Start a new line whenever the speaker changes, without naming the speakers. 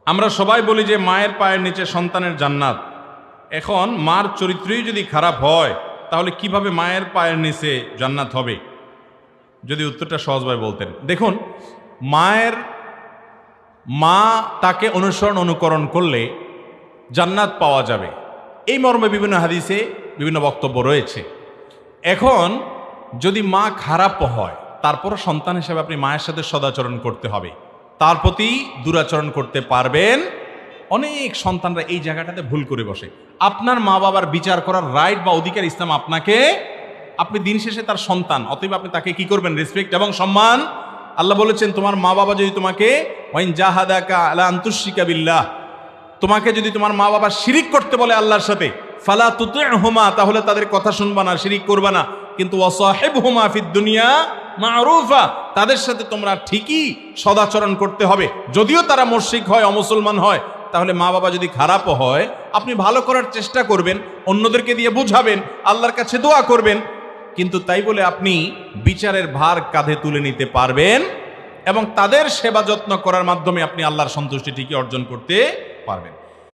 আমরা সবাই বলি যে মায়ের পায়ের নিচে সন্তানের জান্নাত। এখন মার চরিত্রই যদি খারাপ হয় তাহলে কিভাবে মায়ের পায়ের নিচে জান্নাত হবে? যদি উত্তরটা সহজভাবে বলতেন। দেখুন, মা তাকে অনুসরণ অনুকরণ করলে জান্নাত পাওয়া যাবে, এই মর্মে বিভিন্ন হাদিসে বিভিন্ন বক্তব্য রয়েছে। এখন যদি মা খারাপ হয়, তারপর সন্তান হিসেবে আপনি মায়ের সাথে সদাচরণ করতে হবে, তার প্রতি দুরাচরণ করতে পারবেন। অনেক সন্তানরা এই জায়গাটাতে ভুল করে বসে। আপনার মা বাবার বিচার করার রাইট বা অধিকার ইসলাম আপনাকে, আপনি দিন শেষে তার সন্তান, অতএব আপনি তাকে কি করবেন? রেসপেক্ট এবং সম্মান। আল্লাহ বলেছেন, তোমার মা বাবা যদি তোমাকে ওয়াইন জাহাদাকা আলা আন তুশরিকা বিল্লাহ, তোমাকে যদি তোমার মা বাবা শিরিক করতে বলে আল্লাহর সাথে, ফালা তুতি'হুমা, তাহলে তাদের কথা শুনবা না, শিরিক করবা না। কিন্তু ওয়াসাহিবহুমা ফিদ দুনিয়া মা'রুফা, তাদের সাথে তোমরা ঠিকই সদাচরণ করতে হবে। যদিও তারা মুশরিক হয়, অমুসলমান হয়, তাহলে মা বাবা যদি খারাপও হয়, আপনি ভালো করার চেষ্টা করবেন, অন্যদেরকে দিয়ে বুঝাবেন, আল্লাহর কাছে দোয়া করবেন। কিন্তু তাই বলে আপনি বিচারের ভার কাঁধে তুলে নিতে পারবেন এবং তাদের সেবা যত্ন করার মাধ্যমে আপনি আল্লাহর সন্তুষ্টি ঠিকই অর্জন করতে পারবেন।